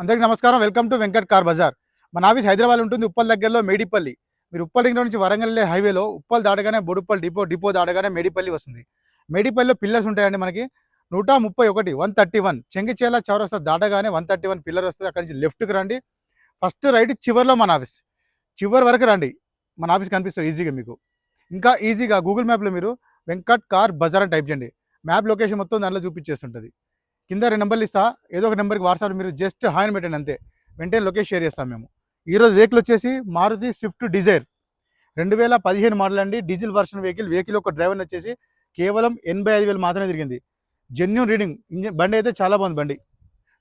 అందరికీ నమస్కారం. Welcome to Venkat car Bazaar. మన ఆఫీస్ హైదరాబాద్ ఉంటుంది, ఉప్పల్ దగ్గరలో మేడిపల్లి. మీరు ఉప్పల్ దగ్గర నుంచి వరంగల్ వెళ్ళే హైవేలో ఉప్పల్ దాటగానే బొడుప్పల్ డిపో దాటగానే మేడిపల్లి వస్తుంది. మేడిపల్లిలో పిల్లర్స్ ఉంటాయండి మనకి 131 131 చెంగిచేల చౌరస్తా దాటగానే 131 పిల్లర్ వస్తుంది. అక్కడి నుంచి లెఫ్ట్కి రండి, ఫస్ట్ రైట్ చివరిలో మన ఆఫీస్. చివరి వరకు రండి, మన ఆఫీస్ కనిపిస్తుంది ఈజీగా మీకు. ఇంకా ఈజీగా గూగుల్ మ్యాప్లో మీరు వెంకట్ కార్ బజార్ అని టైప్ చేయండి, మ్యాప్ లొకేషన్ మొత్తం దాంట్లో చూపించేస్తుంటుంది. కింద 2 నెంబర్లు ఇస్తా, ఏదో ఒక నెంబర్కి వాట్సాప్ మీరు జస్ట్ హాయ్ అని పెట్టండి అంతే, వెంటనే లొకేషన్ షేర్ చేస్తాం మేము. ఈరోజు వెహికల్ వచ్చేసి మారుతి స్విఫ్ట్ డిజైర్ 2015 మోడల్ అండి, డీజిల్ వర్షన్ వెహికల్ ఒక డ్రైవర్ వచ్చేసి కేవలం 85,000 మాత్రమే తిరిగింది. జెన్యూన్ రీడింగ్, బండి అయితే చాలా బాగుంది. బండి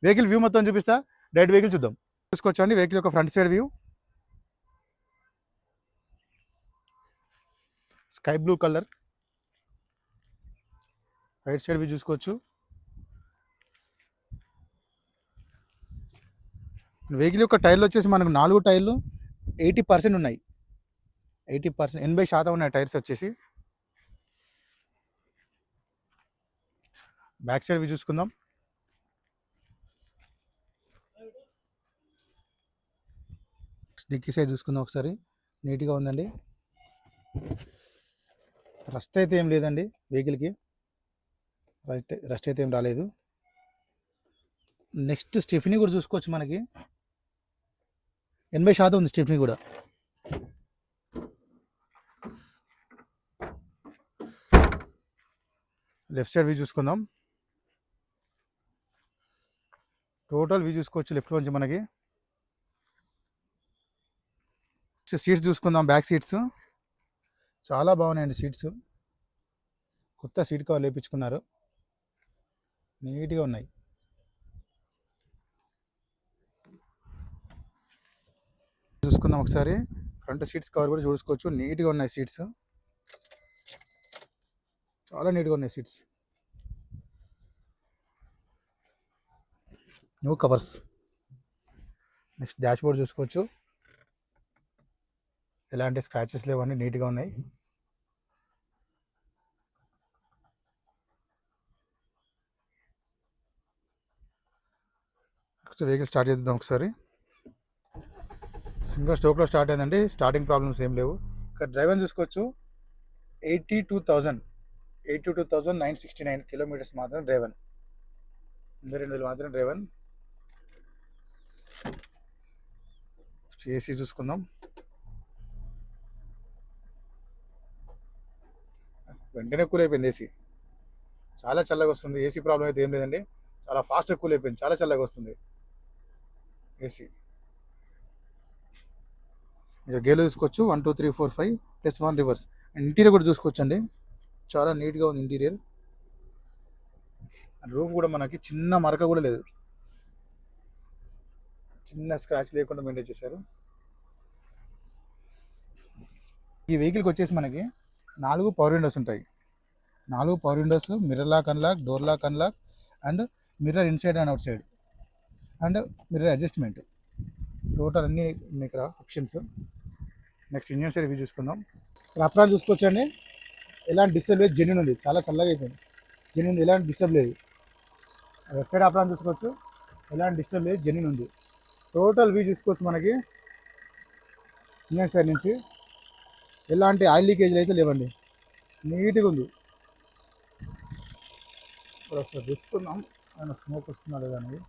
వెహికల్ వ్యూ మొత్తం చూపిస్తా, డైరెక్ట్ వెహికల్ చూద్దాం. చూసుకోవచ్చండి వెహికల్ యొక్క front side view, sky blue colour. Right side view చూసుకోవచ్చు. వెహికల్ యొక్క టైర్లు వచ్చేసి మనకు 4 టైర్లు 80% ఉన్నాయి. 80%, 80% ఉన్నాయి టైర్స్ వచ్చేసి. బ్యాక్ సైడ్ వ్యూ చూసుకుందాం. డిక్కీ సైడ్ చూసుకుందాం ఒకసారి, నీట్గా ఉందండి. రస్ట్ అయితే ఏం లేదండి వెహికల్కి, రస్ట్ అయితే ఏం రాలేదు. నెక్స్ట్ స్టెఫినీ కూడా చూసుకోవచ్చు, మనకి 80% ఉంది స్టెఫినీ కూడా. లెఫ్ట్ సైడ్ వ్యూ చూసుకుందాం. టోటల్ వ్యూ చూసుకోవచ్చు లెఫ్ట్ నుంచి మనకి. సీట్స్ చూసుకుందాం, బ్యాక్ సీట్స్ చాలా బాగున్నాయండి. సీట్స్ కొత్త సీట్ కవర్ లేపించుకున్నారు, నీట్గా ఉన్నాయి. చూసుకుందాం ఒకసారి, ఫ్రంట్ సీట్స్ కవర్ కూడా చూసుకోవచ్చు, నీట్గా ఉన్నాయి సీట్స్, చాలా నీట్గా ఉన్నాయి seats. New covers. Next dash board చూసుకోవచ్చు, ఎలాంటి స్క్రాచెస్ లేవన్నీ నీట్గా ఉన్నాయి. వెహికల్ స్టార్ట్ చేద్దాం ఒకసారి. సింగిల్ స్ట్రోక్లో స్టార్ట్ అయిందండి, స్టార్టింగ్ ప్రాబ్లమ్స్ ఏం లేవు. ఇక్కడ డ్రైవర్ చూసుకోవచ్చు, 82,969 కిలోమీటర్స్ మాత్రం డ్రైవర్, 82,000 మాత్రం డ్రైవర్. ఏసీ చూసుకుందాం. వెంటనే కూల్ అయిపోయింది ఏసీ, చాలా చల్లగా వస్తుంది. ఏసీ ప్రాబ్లం అయితే ఏం లేదండి, చాలా ఫాస్ట్గా కూల్ అయిపోయింది, చాలా చల్లగా వస్తుంది ఏసీ. మీరు గేర్లు చూసుకోవచ్చు, 1 2 3 4 5 +1 రివర్స్. ఇంటీరియర్ కూడా చూసుకోవచ్చు అండి, చాలా నీట్గా ఉంది ఇంటీరియర్. రూఫ్ కూడా మనకి చిన్న మరక కూడా లేదు, చిన్న స్క్రాచ్ లేకుండా మెయింటైన్ చేశారు. ఈ వెహికల్కి వచ్చేసి మనకి 4 పవర్ విండోస్ ఉంటాయి. 4 power windows, mirror lock unlock, door lock unlock, and mirror inside and outside, and mirror adjustment. Total అన్ని మీకు options. Next engine side review చూసుకుందాం. అప్రాన్ చూసుకోవచ్చండి, ఎలాంటి డిస్టర్బ్ లేదు, జెన్యూన్ ఉంది, చాలా చల్లగా అయిపోయింది, జెన్యూన్, ఎలాంటి డిస్టర్బ్ లేదు. లెఫ్ట్ సైడ్ అప్రాన్ చూసుకోవచ్చు, ఎలాంటి డిస్టర్బ్ లేదు, జెన్యూన్ ఉంది. టోటల్ వ్యూ చూసుకోవచ్చు మనకి ఇంజన్ సైడ్ నుంచి, ఎలాంటి ఆయిల్ లీకేజ్లు అయితే లేవండి, నీట్గా ఉంది. ఇప్పుడు ఒకసారి చూసుకుందాం ఏమైనా స్మోక్ వస్తుందా లేదా అనేది.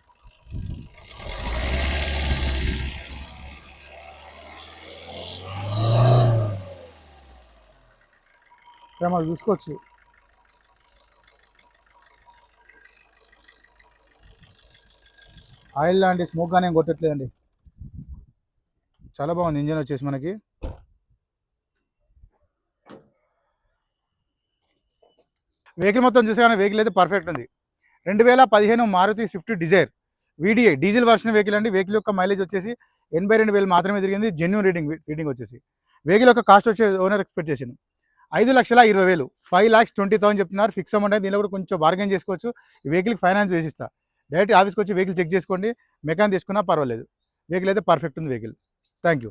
మనం చూసుకోవచ్చు, ఆయిల్ లాంటి స్మోక్ కానీ ఏం కొట్టట్లేదండి, చాలా బాగుంది ఇంజన్ వచ్చేసి మనకి. వెహికల్ మొత్తం చూసాగానే వెహికల్ అయితే పర్ఫెక్ట్ ఉంది. 2015 Maruti swift dzire VDI diesel version vehicle అండి. వెహికల్ యొక్క మైలేజ్ వచ్చేసి 82,000 మాత్రమే తిరిగింది, జెన్యూన్ రీడింగ్ వచ్చేసి. వెహికల్ యొక్క కాస్ట్ వచ్చే ఓనర్ ఎక్స్పెక్ట్ చేసింది 5,20,000, 5,20,000 చెప్తున్నారు ఫిక్స్ అమౌంట్. అయితే దీనిలో కూడా కొంచెం బార్గెన్ చేసుకోవచ్చు. ఈ వెహికల్కి ఫైనాన్స్ వేసిస్తా, డైరెక్ట్ ఆఫీస్కి వచ్చి వెహికల్ చెక్ చేసుకోండి, మెకానిక్ తీసుకున్నా పర్వాలేదు. వెహికల్ అయితే పర్ఫెక్ట్ ఉంది వెహికల్. Thank you.